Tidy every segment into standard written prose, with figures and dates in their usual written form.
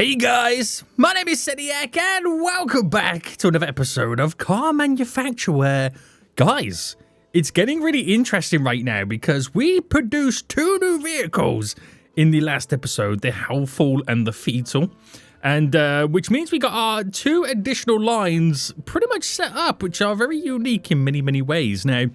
Hey guys, my name is Seniac and welcome back to another episode of Car Manufacture where, guys, it's getting really interesting right now because we produced two new vehicles in the last episode, the Helpful and the Fetal, and which means we got our two additional lines pretty much set up, which are very unique in many ways. Now,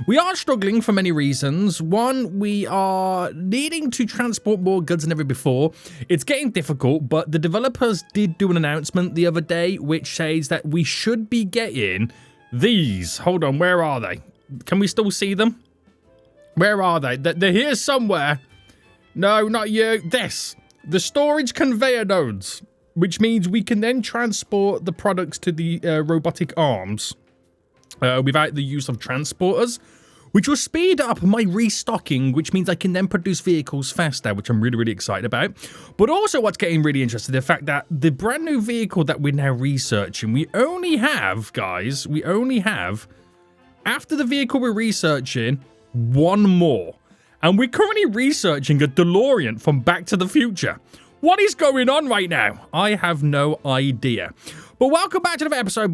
we are struggling for many reasons. One, we are needing to transport more goods than ever before. It's getting difficult, but the developers did do an announcement the other day which says that we should be getting these. Hold on, where are they? Can we still see them? Where are they? They're here somewhere. No, not you. This. The storage conveyor nodes, which means we can then transport the products to the robotic arms without the use of transporters, which will speed up my restocking, which means I can then produce vehicles faster, which I'm really excited about. But also what's getting really interesting, the fact that the brand new vehicle that we're now researching, we only have, guys, after the vehicle we're researching, one more. And we're currently researching a DeLorean from Back to the Future. What is going on right now? I have no idea. But welcome back to another episode,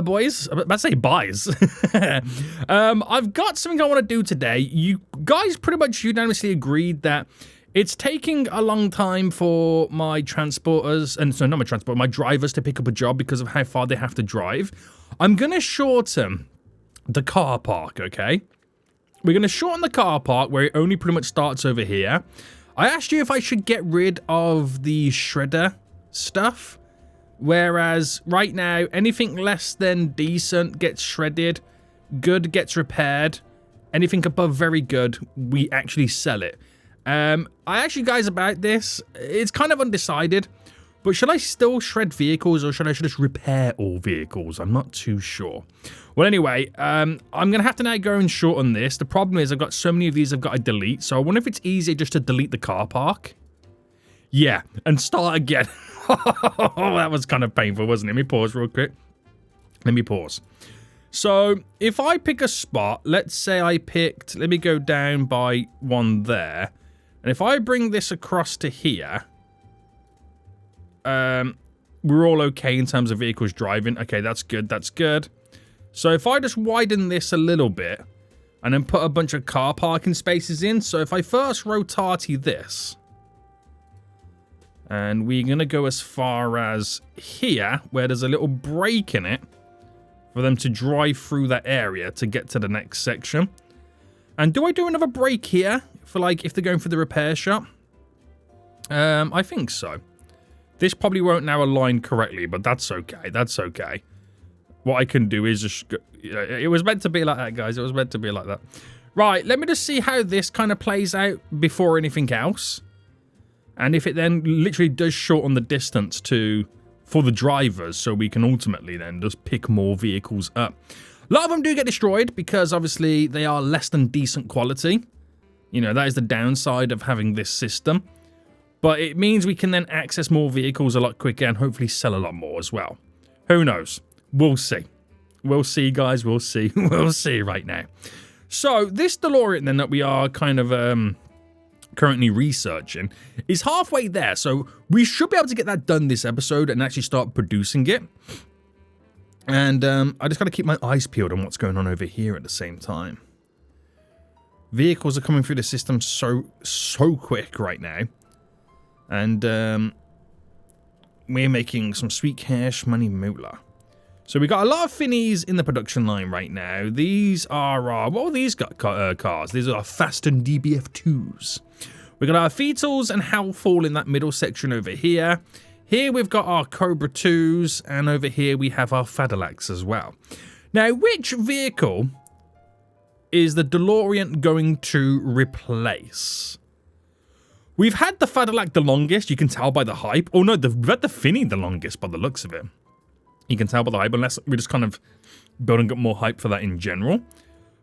boys. I'm about to say buys. I've got something I want to do today. You guys pretty much unanimously agreed that it's taking a long time for my transporters, and so not my transporter, my drivers to pick up a job because of how far they have to drive. I'm going to shorten the car park, okay? We're going to shorten the car park where it only pretty much starts over here. I asked you if I should get rid of the shredder stuff, whereas right now, anything less than decent gets shredded, good gets repaired, anything above very good, we actually sell it. I asked you guys about this. It's kind of undecided, but should I still shred vehicles or should I just repair all vehicles? I'm not too sure. Well, anyway, I'm going to have to now go and shorten this. The problem is I've got so many of these I've got to delete. So I wonder if it's easier just to delete the car park. Yeah, and start again. That was kind of painful, wasn't it? Let me pause real quick. Let me pause. So if I pick a spot, let's say I picked, let me go down by one there. And if I bring this across to here, we're all okay in terms of vehicles driving. Okay, that's good. That's good. So if I just widen this a little bit and then put a bunch of car parking spaces in. So if I first rotate this and we're going to go as far as here where there's a little break in it for them to drive through that area to get to the next section. And do I do another break here for like if they're going for the repair shop? I think so. This probably won't now align correctly, but that's okay. That's okay. What I can do is just... it was meant to be like that, guys. It was meant to be like that. Right, let me just see how this kind of plays out before anything else. And if it then literally does shorten the distance for the drivers, so we can ultimately then just pick more vehicles up. A lot of them do get destroyed because obviously they are less than decent quality. You know, that is the downside of having this system. But it means we can then access more vehicles a lot quicker and hopefully sell a lot more as well. Who knows? We'll see. We'll see, guys. We'll see. We'll see right now. So this DeLorean then that we are kind of currently researching is halfway there. So we should be able to get that done this episode and actually start producing it. And I just got to keep my eyes peeled on what's going on over here at the same time. Vehicles are coming through the system so quick right now. And we're making some sweet cash money moolah. So we got a lot of Finnies in the production line right now. These are what are these cars? These are Fast and DBF2s. We got our Fetals and Helpful in that middle section over here. Here we've got our Cobra 2s, and over here we have our Fadilacs as well. Now, which vehicle is the DeLorean going to replace? We've had the Fadilac the longest, you can tell by the hype. Oh no, we've had the Finny the longest by the looks of it. You can tell by the hype, unless we're just kind of building up more hype for that in general.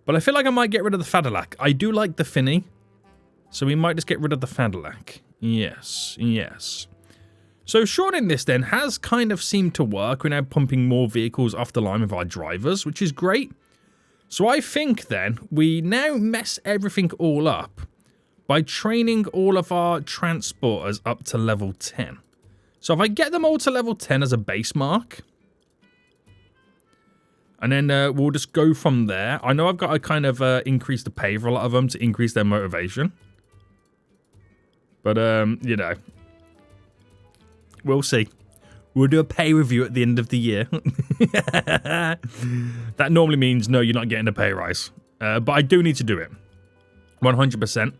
But I feel like I might get rid of the Fadilac. I do like the Finny, so we might just get rid of the Fadilac. Yes, yes. So shortening this then has kind of seemed to work. We're now pumping more vehicles off the line with our drivers, which is great. So I think then we now mess everything all up by training all of our transporters up to level 10. So if I get them all to level 10 as a base mark, and then we'll just go from there. I know I've got to kind of increase the pay for a lot of them to increase their motivation. But, you know, we'll see. We'll do a pay review at the end of the year. That normally means, no, you're not getting a pay rise. But I do need to do it. 100%.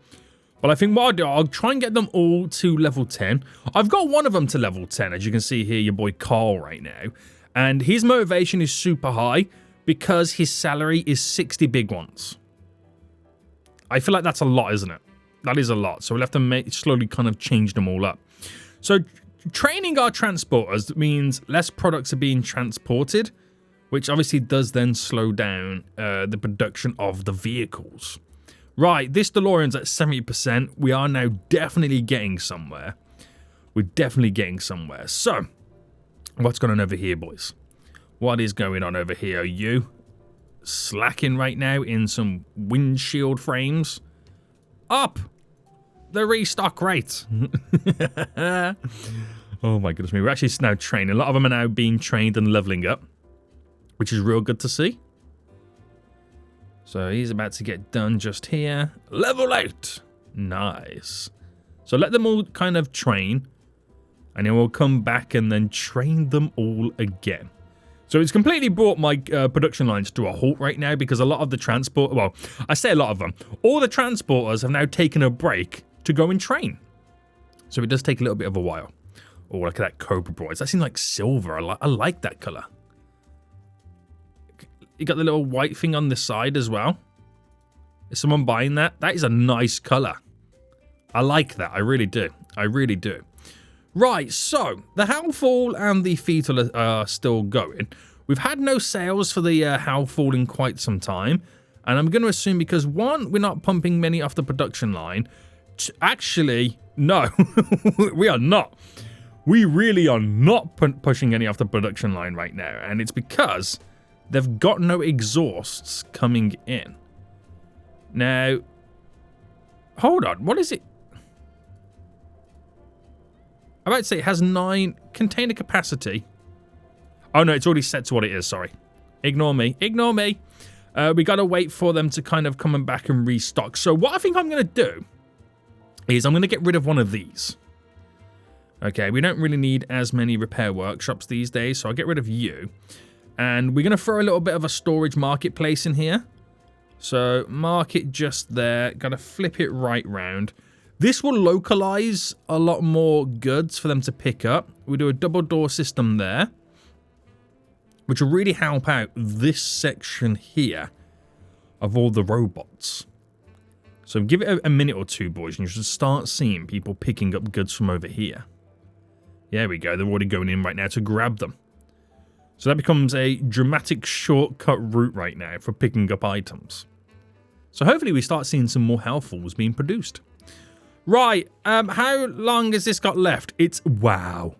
But I think what I'll do, I'll try and get them all to level 10. I've got one of them to level 10, as you can see here, your boy Carl right now. And his motivation is super high because his salary is 60 big ones. I feel like that's a lot, isn't it? That is a lot. So we'll have to slowly kind of change them all up. So training our transporters means less products are being transported, which obviously does then slow down the production of the vehicles. Right, this DeLorean's at 70%. We are now definitely getting somewhere. We're definitely getting somewhere. So, what's going on over here, boys? What is going on over here? Are you slacking right now in some windshield frames? Up the restock rate. Oh my goodness me. We're actually now training. A lot of them are now being trained and leveling up, which is real good to see. So he's about to get done just here. Level 8. Nice. So let them all kind of train. And then we'll come back and then train them all again. So it's completely brought my production lines to a halt right now because a lot of the transport... Well, I say a lot of them. All the transporters have now taken a break to go and train. So it does take a little bit of a while. Oh, look at that Cobra Boys. That seems like silver. I like that color. You got the little white thing on the side as well. Is someone buying that? That is a nice color. I like that. I really do. I really do. Right, so the Howlfall and the Fetal are still going. We've had no sales for the Howlfall in quite some time. And I'm going to assume because, one, we're not pumping many off the production line. Actually, no, we are not. We really are not pushing any off the production line right now. And it's because they've got no exhausts coming in. Now, hold on. What is it? I'm about to say it has 9 container capacity. Oh, no, it's already set to what it is. Sorry. Ignore me. Ignore me. We got to wait for them to kind of come back and restock. So what I think I'm going to do is I'm going to get rid of one of these. Okay, we don't really need as many repair workshops these days, so I'll get rid of you. And we're going to throw a little bit of a storage marketplace in here. So mark it just there. Got to flip it right round. This will localize a lot more goods for them to pick up. We do a double door system there, which will really help out this section here of all the robots. So give it a minute or two, boys, and you should start seeing people picking up goods from over here. There we go. They're already going in right now to grab them. So that becomes a dramatic shortcut route right now for picking up items. So hopefully we start seeing some more Hellfalls being produced. Right, how long has this got left? It's, wow.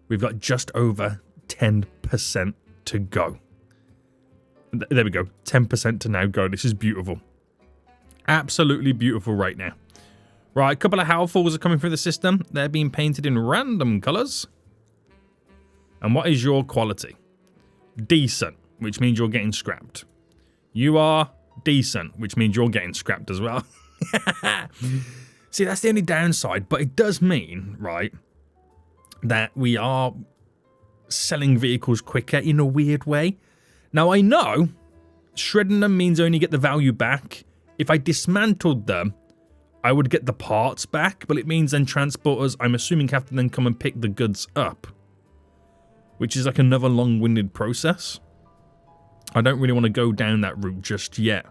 We've got just over 10% to go. There we go, 10% to now go. This is beautiful. Absolutely beautiful right now. Right, a couple of Hellfalls are coming through the system. They're being painted in random colours. And what is your quality? Decent, which means you're getting scrapped. You are decent, which means you're getting scrapped as well. See, that's the only downside, but it does mean, right, that we are selling vehicles quicker in a weird way. Now, I know shredding them means I only get the value back. If I dismantled them, I would get the parts back, but it means then transporters, I'm assuming, have to then come and pick the goods up, which is like another long-winded process. I don't really want to go down that route just yet.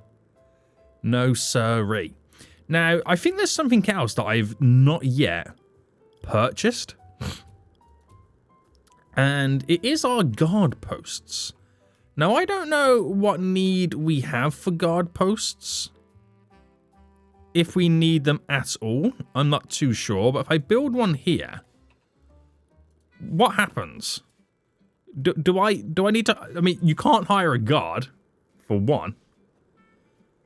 No sirree. Now, I think there's something else that I've not yet purchased. And it is our guard posts. Now, I don't know what need we have for guard posts. If we need them at all, I'm not too sure. But if I build one here, what happens? Do I need to... I mean, you can't hire a guard, for one.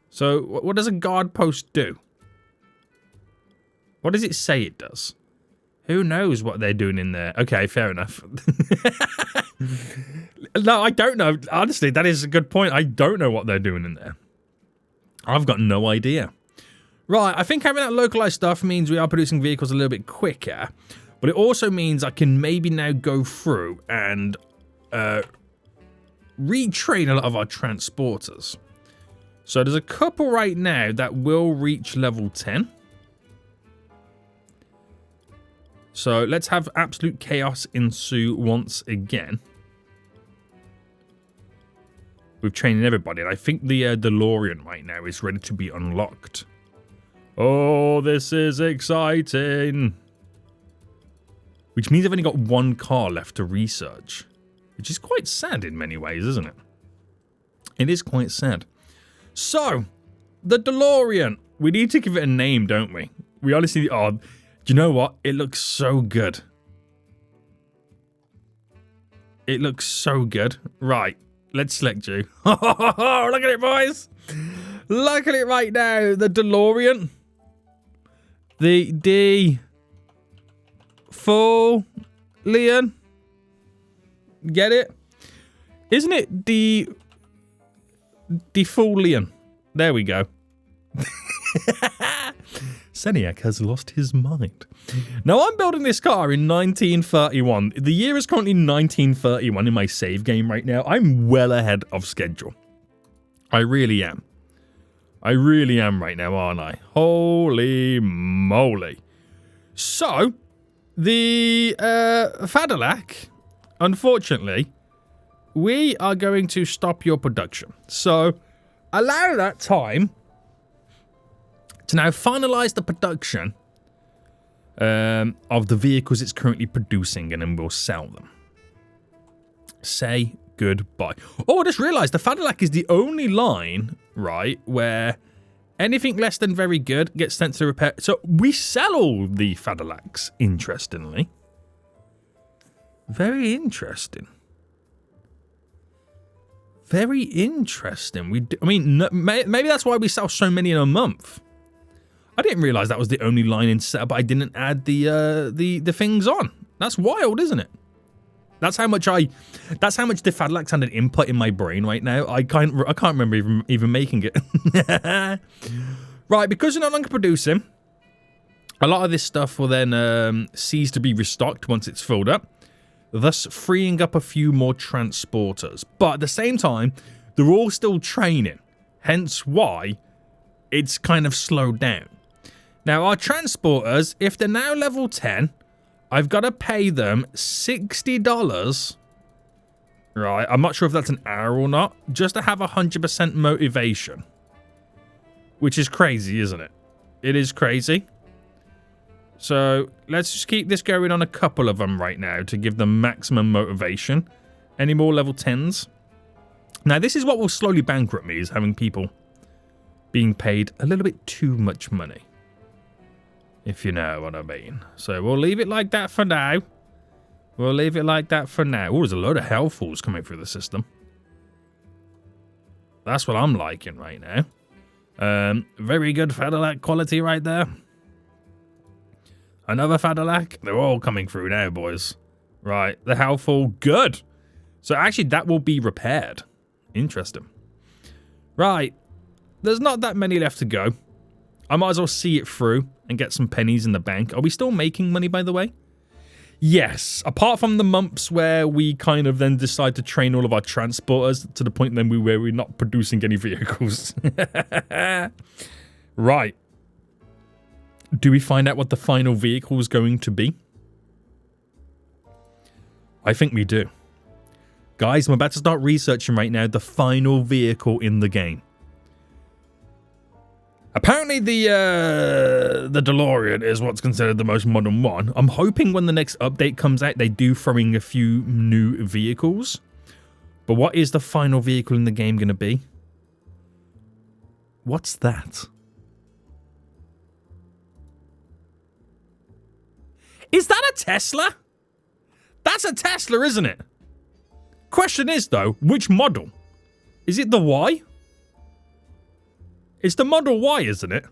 So, what does a guard post do? What does it say it does? Who knows what they're doing in there? Okay, fair enough. No, I don't know. Honestly, that is a good point. I don't know what they're doing in there. I've got no idea. Right, I think having that localized stuff means we are producing vehicles a little bit quicker, but it also means I can maybe now go through and retrain a lot of our transporters. So there's a couple right now that will reach level 10. So let's have absolute chaos ensue once again. We've trained everybody, and I think the DeLorean right now is ready to be unlocked. Oh, this is exciting. Which means I've only got one car left to research. Which is quite sad in many ways, isn't it? It is quite sad. So, the DeLorean. We need to give it a name, don't we? We honestly... Oh, do you know what? It looks so good. It looks so good. Right. Let's select you. Look at it, boys. Look at it right now. The DeLorean. The DeLorean. Get it? Isn't it DeLorean? There we go. Seniac has lost his mind. Now, I'm building this car in 1931. The year is currently 1931 in my save game right now. I'm well ahead of schedule. I really am. I really am right now, aren't I? Holy moly. So, the Fadalac, unfortunately, we are going to stop your production. So, allow that time to now finalize the production of the vehicles it's currently producing, and then we'll sell them. Say goodbye. Oh, I just realized the Fadalac is the only line, right, where anything less than very good gets sent to repair. So we sell all the Fadalacs, interestingly. Very interesting. Very interesting. I mean, maybe that's why we sell so many in a month. I didn't realize that was the only line in setup, but I didn't add the things on. That's wild, isn't it? That's how much the Fadalacs had an input in my brain right now. I can't remember even making it. Right, because we're no longer producing, a lot of this stuff will then cease to be restocked once it's filled up, thus freeing up a few more transporters. But at the same time, they're all still training, hence why it's kind of slowed down. Now, our transporters, if they're now level 10, I've got to pay them $60. Right, I'm not sure if that's an hour or not, just to have 100% motivation. Which is crazy, isn't it? It is crazy. So, let's just keep this going on a couple of them right now to give them maximum motivation. Any more level 10s? Now, this is what will slowly bankrupt me, is having people being paid a little bit too much money. If you know what I mean. So we'll leave it like that for now. We'll leave it like that for now. Oh, there's a load of hellfuls coming through the system. That's what I'm liking right now. Very good Fadalac quality right there. Another Fadalac. They're all coming through now, boys. Right, the hellful, good. So actually that will be repaired. Interesting. Right, there's not that many left to go. I might as well see it through and get some pennies in the bank. Are we still making money, by the way? Yes. Apart from the months where we kind of then decide to train all of our transporters to the point then where we're not producing any vehicles. Right. Do we find out what the final vehicle is going to be? I think we do. Guys, I'm about to start researching right now the final vehicle in the game. Apparently the DeLorean is what's considered the most modern one. I'm hoping when the next update comes out, they do throw in a few new vehicles. But what is the final vehicle in the game going to be? What's that? Is that a Tesla? That's a Tesla, isn't it? Question is, though, which model? Is it the Y? It's the Model Y, isn't it?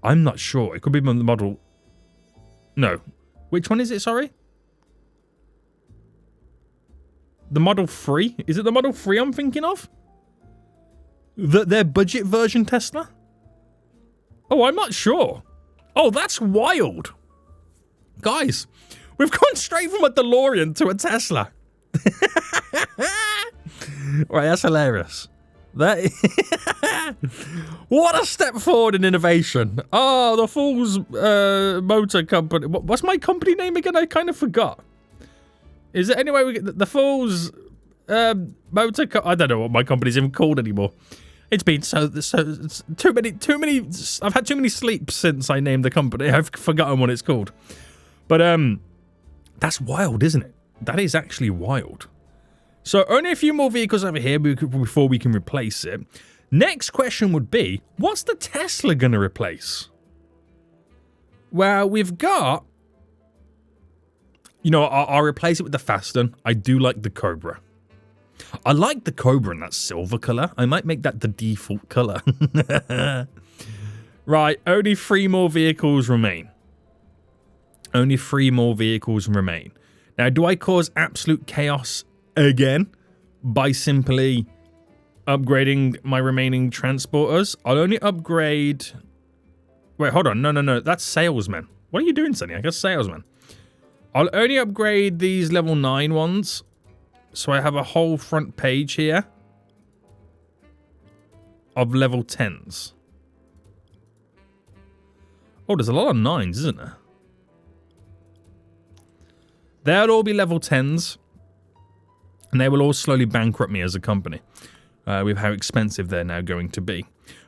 I'm not sure. It could be the Model... No. Which one is it, sorry? The Model 3? Is it the Model 3 I'm thinking of? Their budget version Tesla? Oh, I'm not sure. Oh, that's wild. Guys, we've gone straight from a DeLorean to a Tesla. Right, that's hilarious. What a step forward in innovation. Oh, the Fool's Motor Company. What's my company name again? I kind of forgot. Is it anyway? We get the Fool's Motor I don't know what my company's even called anymore. It's been so too many. I've had too many sleeps since I named the company. I've forgotten what it's called. But that's wild, isn't it? That is actually wild. So only a few more vehicles over here before we can replace it. Next question would be, what's the Tesla going to replace? Well, we've got... You know, I'll replace it with the Faston. I do like the Cobra. I like the Cobra in that silver color. I might make that the default color. Right, only 3 more vehicles remain. Only 3 more vehicles remain. Now, do I cause absolute chaos again by simply upgrading my remaining transporters? I'll only upgrade... Wait, hold on. No. That's salesman. What are you doing, Sonny? I guess salesman. I'll only upgrade these level 9 ones. So I have a whole front page here of level 10s. Oh, there's a lot of 9s, isn't there? They'll all be level 10s. And they will all slowly bankrupt me as a company. With how expensive they're now going to be.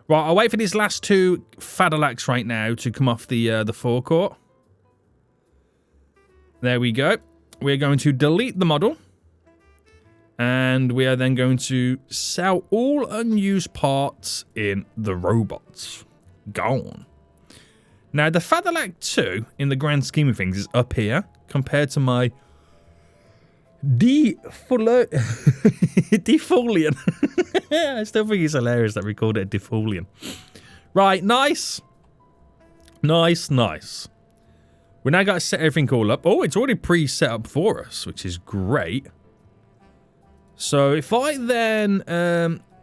Right, I'll wait for these last 2 Cadillacs right now to come off the forecourt. There we go. We're going to delete the model. And we are then going to sell all unused parts in the robots. Gone. Now, the Cadillac 2, in the grand scheme of things, is up here compared to my Defolian. I still think it's hilarious that we called it a Defolian. Right, nice. Nice. We now got to set everything all up. Oh, it's already pre-set up for us, which is great. So if I then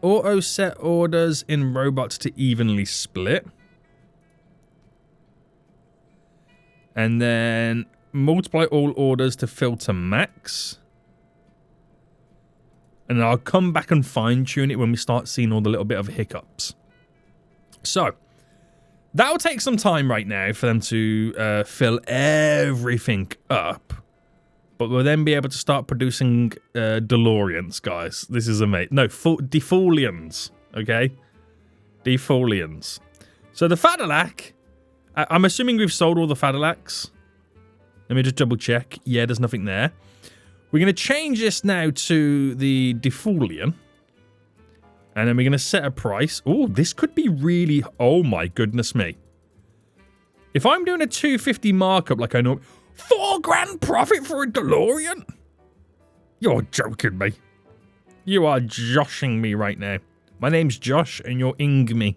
auto set orders in robots to evenly split. And then multiply all orders to filter max. And I'll come back and fine tune it when we start seeing all the little bit of hiccups. So that'll take some time right now for them to fill everything up. But we'll then be able to start producing DeLoreans, guys. This is amazing. No, Defolians, okay? Defolians. So the Cadillac, I'm assuming we've sold all the Cadillacs. Let me just double check. Yeah, there's nothing there. We're going to change this now to the Defolian. And then we're going to set a price. Oh, this could be really... Oh, my goodness me. If I'm doing a 250 markup like I know... 4 grand profit for a DeLorean? You're joking me. You are joshing me right now. My name's Josh and you're ing me.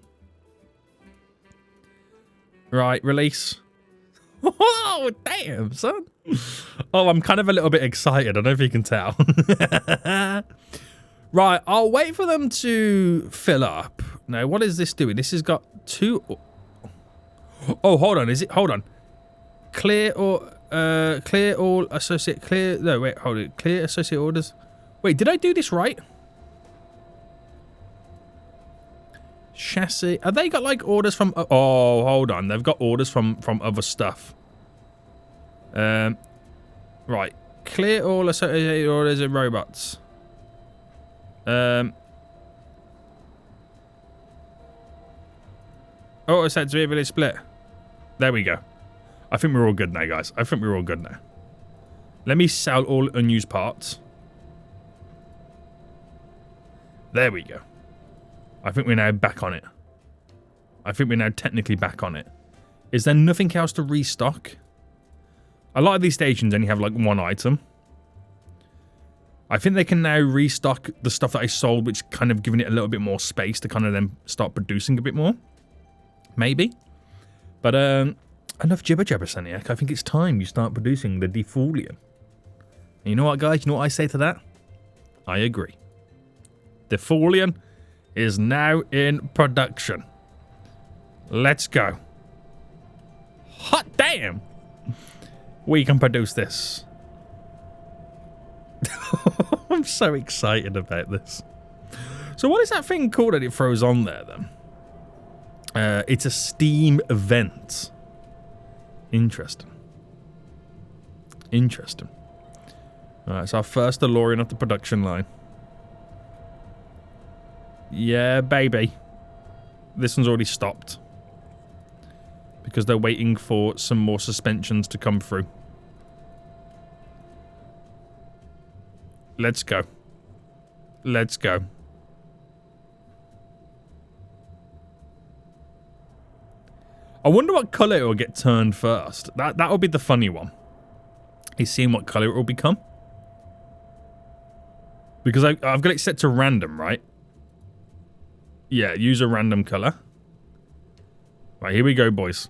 Right, release. Oh, damn, son. Oh, I'm kind of a little bit excited. I don't know if you can tell. Right, I'll wait for them to fill up. Now, what is this doing? This has got 2... Oh, hold on. Is it... Hold on. Clear or... clear all associate... Clear... No, wait, hold it. Clear associate orders. Wait, did I do this right? Chassis. Have they got, like, orders from... Oh, hold on. They've got orders from other stuff. Right. Clear all associated orders and robots. Oh, it's had to be evenly split. There we go. I think we're all good now, guys. I think we're all good now. Let me sell all unused parts. There we go. I think we're now back on it. I think we're now technically back on it. Is there nothing else to restock? A lot of these stations only have like 1 item. I think they can now restock the stuff that I sold, which kind of giving it a little bit more space to kind of then start producing a bit more. Maybe. But, Enough jibber jabber, Saniac. I think it's time you start producing the DELOREan. And you know what, guys? You know what I say to that? I agree. DELOREan is now in production. Let's go. Hot damn! We can produce this. I'm so excited about this. So what is that thing called that it throws on there, then? It's a Steam event. Interesting. Interesting. Alright, so our first DeLorean off the production line. Yeah, baby. This one's already stopped. Because they're waiting for some more suspensions to come through. Let's go. Let's go. I wonder what colour it will get turned first. That will be the funny one. Is seeing what colour it will become. Because I've got it set to random, right? Yeah, use a random colour. Right, here we go, boys.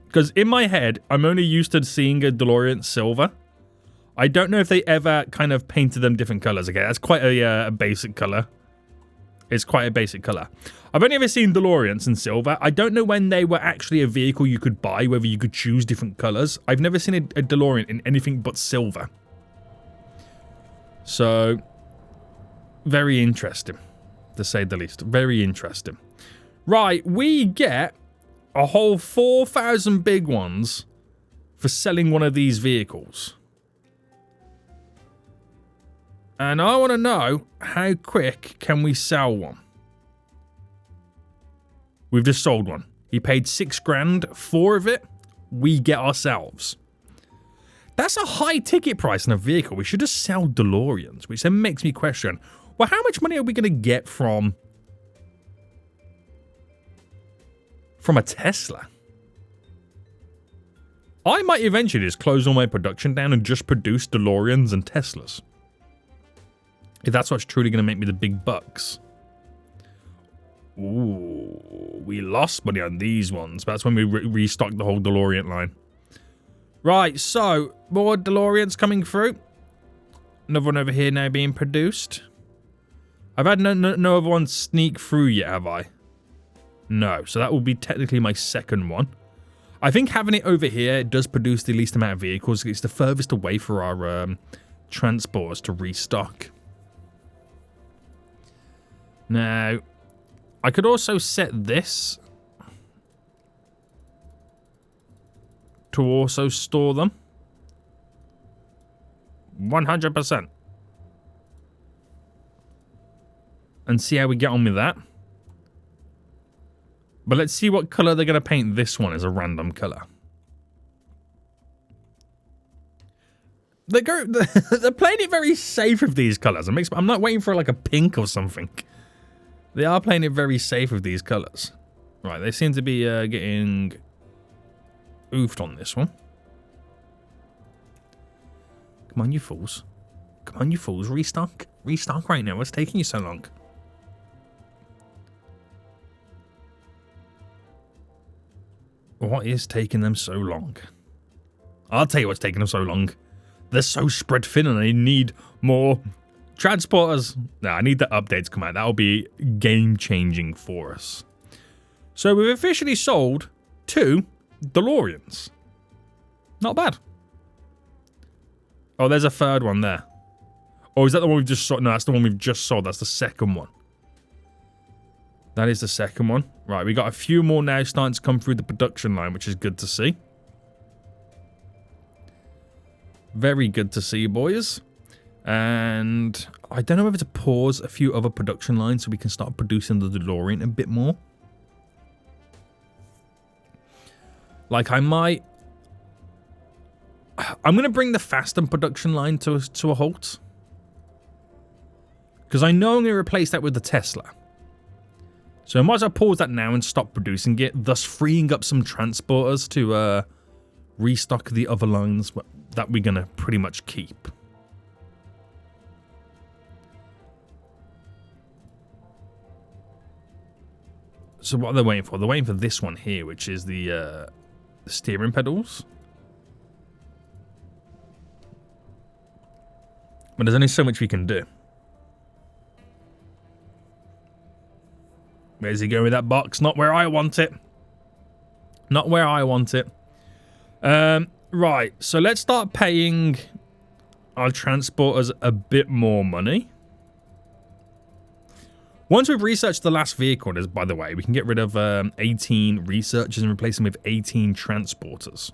Because in my head, I'm only used to seeing a DeLorean silver. I don't know if they ever kind of painted them different colours. Okay, that's quite a basic colour. It's quite a basic colour. I've only ever seen DeLoreans in silver. I don't know when they were actually a vehicle you could buy, whether you could choose different colours. I've never seen a DeLorean in anything but silver. So, very interesting, to say the least. Very interesting. Right, we get a whole 4,000 big ones for selling one of these vehicles. And I want to know, how quick can we sell one? We've just sold one. He paid 6 grand. 4 of it, we get ourselves. That's a high ticket price on a vehicle. We should just sell DeLoreans, which then makes me question, well, how much money are we going to get from a Tesla? I might eventually just close all my production down and just produce DeLoreans and Teslas. If that's what's truly going to make me the big bucks. Ooh, we lost money on these ones. That's when we restocked the whole DeLorean line. Right, so, more DeLoreans coming through. Another one over here now being produced. I've had no other one sneak through yet, have I? No, so that will be technically my second one. I think having it over here does produce the least amount of vehicles. It's the furthest away for our transporters to restock. Now, I could also set this to also store them. 100%. And see how we get on with that. But let's see what colour they're going to paint this one as a random colour. They're playing it very safe with these colours. I'm not waiting for like a pink or something. They are playing it very safe with these colours. Right, they seem to be getting oofed on this one. Come on, you fools. Come on, you fools. Restock. Restock right now. What's taking you so long? What is taking them so long? I'll tell you what's taking them so long. They're so spread thin and they need more transporters. Nah, I need the update to come out. That'll be game-changing for us. So we've officially sold 2 DeLoreans. Not bad. Oh, there's a third one there. Oh, is that the one we've just sold? No, that's the one we've just sold. That's the second one. That is the second one. Right, we got a few more now starting to come through the production line, which is good to see. Very good to see, boys. And I don't know whether to pause a few other production lines so we can start producing the DeLorean a bit more. Like, I might... I'm going to bring the Fasten production line to a halt. Because I know I'm going to replace that with the Tesla. So I might as well pause that now and stop producing it, thus freeing up some transporters to restock the other lines that we're going to pretty much keep. So what are they waiting for? They're waiting for this one here, which is the the steering pedals. But there's only so much we can do. Where's he going with that box? Not where I want it. Not where I want it. Right, so let's start paying our transporters a bit more money. Once we've researched the last vehicle, by the way, we can get rid of 18 researchers and replace them with 18 transporters.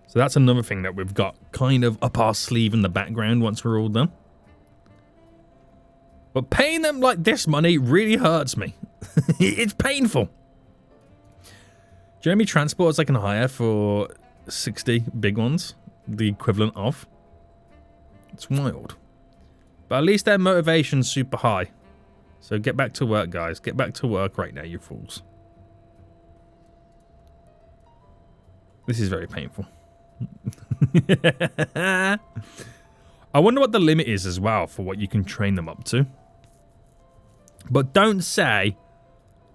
So that's another thing that we've got kind of up our sleeve in the background once we're all done. But paying them like this money really hurts me. It's painful. Do you know how many transporters I can hire for 60 big ones? The equivalent of? It's wild. But at least their motivation's super high. So get back to work, guys. Get back to work right now, you fools. This is very painful. I wonder what the limit is as well for what you can train them up to. But don't say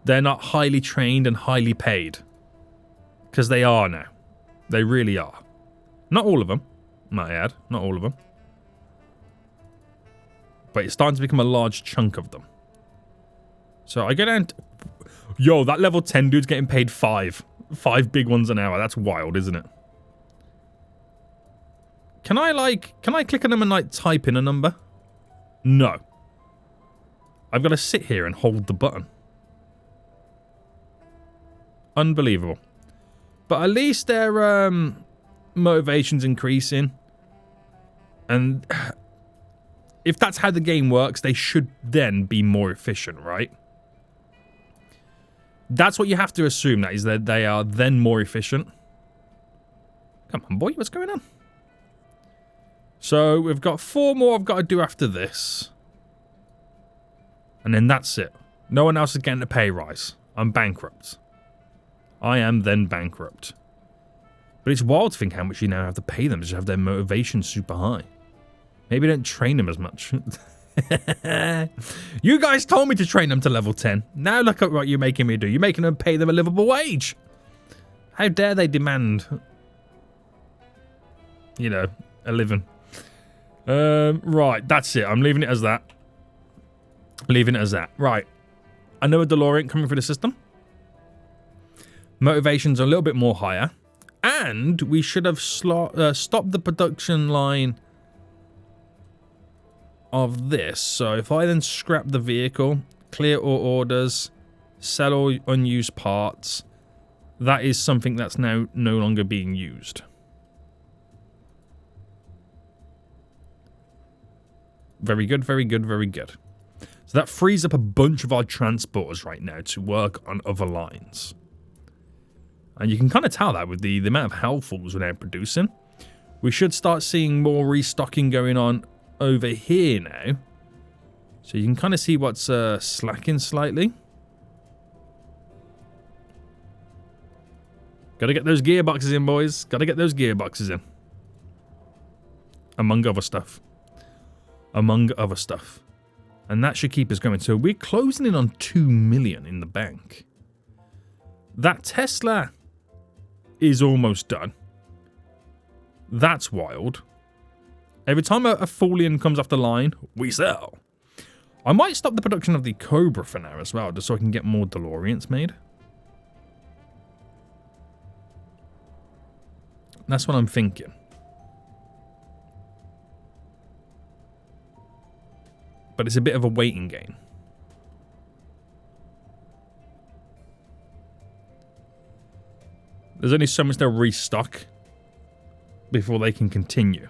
they're not highly trained and highly paid. Because they are now. They really are. Not all of them, might I add. Not all of them. But it's starting to become a large chunk of them. So I go down to... Yo, that level 10 dude's getting paid 5. 5 big ones an hour. That's wild, isn't it? Can I click on them and, like, type in a number? No. I've got to sit here and hold the button. Unbelievable. But at least their motivation's increasing. And... if that's how the game works, they should then be more efficient, right? That's what you have to assume, that is that they are then more efficient. Come on, boy, what's going on? So we've got 4 more I've got to do after this. And then that's it. No one else is getting a pay rise. I'm bankrupt. I am then bankrupt. But it's wild to think how much you now have to pay them to have their motivation super high. Maybe don't train them as much. You guys told me to train them to level 10. Now look at what you're making me do. You're making them pay them a livable wage. How dare they demand, you know, a living. Right, that's it. I'm leaving it as that. Leaving it as that. Right. Another DeLorean coming through the system. Motivation's a little bit more higher. And we should have stopped the production line of this. So if I then scrap the vehicle, clear all orders, sell all unused parts, that is something that's now no longer being used. Very good, very good, very good. So that frees up a bunch of our transporters right now to work on other lines. And you can kind of tell that with the amount of helpfuls we're now producing. We should start seeing more restocking going on over here now. So you can kind of see what's slacking slightly. Gotta get those gearboxes in, boys. Gotta get those gearboxes in. Among other stuff. Among other stuff. And that should keep us going. So we're closing in on 2 million in the bank. That Tesla is almost done. That's wild. Every time a Foolean comes off the line, we sell. I might stop the production of the Cobra for now as well, just so I can get more DeLoreans made. That's what I'm thinking. But it's a bit of a waiting game. There's only so much they'll restock before they can continue.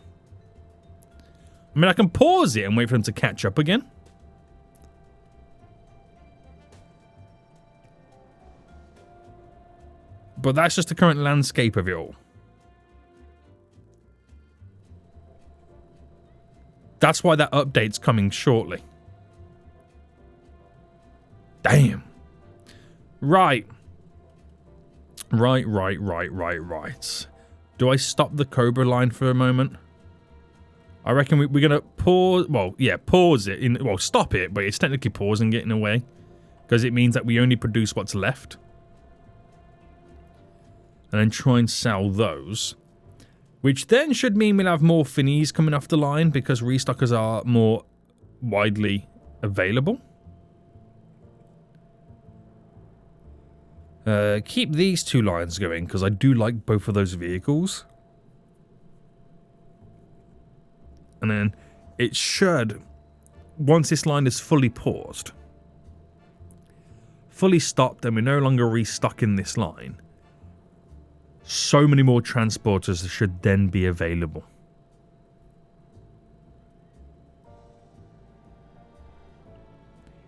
I mean, I can pause it and wait for them to catch up again. But that's just the current landscape of it all. That's why that update's coming shortly. Damn. Right. Right. Do I stop the Cobra line for a moment? I reckon we're going to pause... well, yeah, pause it. Well, stop it, but it's technically pausing it in a way. Because it means that we only produce what's left. and then try and sell those. Which then should mean we'll have more Finnies coming off the line because restockers are more widely available. Keep these two lines going because I do like both of those vehicles. And then it should, once this line is fully paused, fully stopped, and we're no longer restocking this line, so many more transporters should then be available.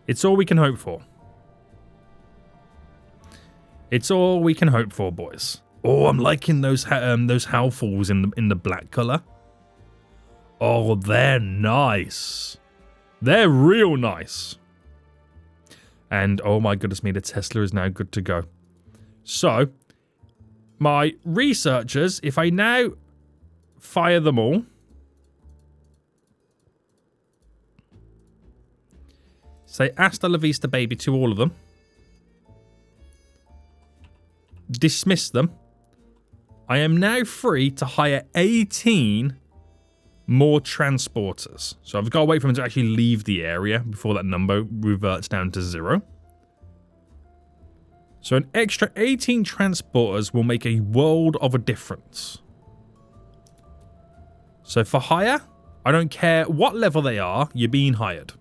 It's all we can hope for. It's all we can hope for, boys. Oh, I'm liking those Howfalls in the black color. Oh, they're nice. They're real nice. And oh my goodness me, the Tesla is now good to go. So, my researchers, if I now fire them all, say hasta la vista baby to all of them, dismiss them, I am now free to hire 18 more transporters. So I've got to wait for them to actually leave the area before that number reverts down to 0. So an extra 18 transporters will make a world of a difference. So for hire, I don't care what level they are, you're being hired.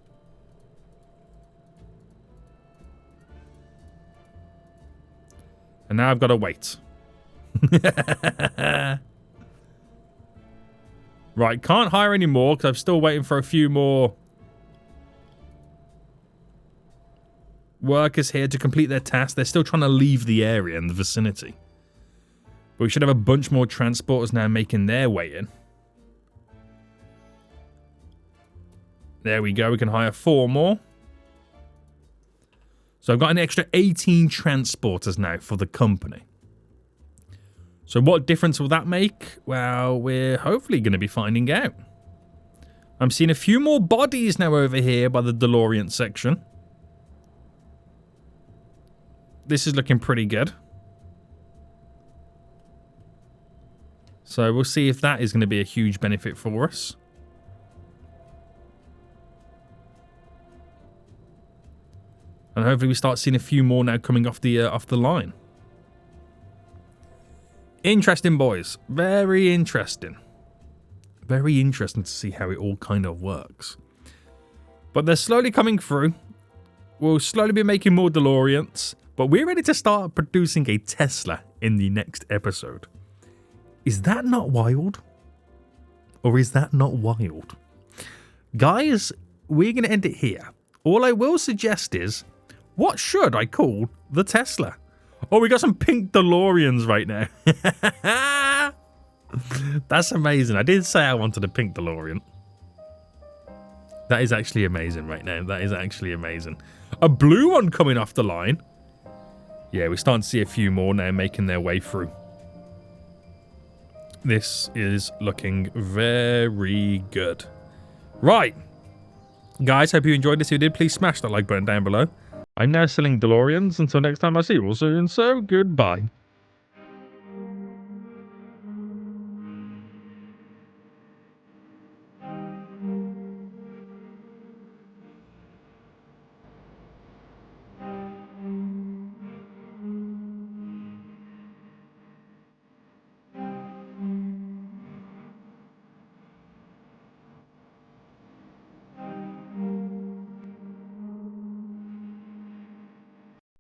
And now I've got to wait. Right, can't hire anymore because I'm still waiting for a few more workers here to complete their task. They're still trying to leave the area and the vicinity. But we should have a bunch more transporters now making their way in. There we go. We can hire 4 more. So I've got an extra 18 transporters now for the company. So what difference will that make? Well, we're hopefully going to be finding out. I'm seeing a few more bodies now over here by the DeLorean section. This is looking pretty good. So we'll see if that is going to be a huge benefit for us. And hopefully we start seeing a few more now coming off the line. Interesting, boys. Very interesting. Very interesting to see how it all kind of works. But they're slowly coming through. We'll slowly be making more DeLoreans. But we're ready to start producing a Tesla in the next episode. Is that not wild? Or is that not wild? Guys, we're going to end it here. All I will suggest is, what should I call the Tesla? Oh, we got some pink DeLoreans right now. That's amazing. I did say I wanted a pink DeLorean. That is actually amazing right now. That is actually amazing. A blue one coming off the line. Yeah, we're starting to see a few more now making their way through. This is looking very good. Right. Guys, hope you enjoyed this. If you did, please smash that like button down below. I'm now selling DeLoreans. Until next time I see you all soon, so goodbye.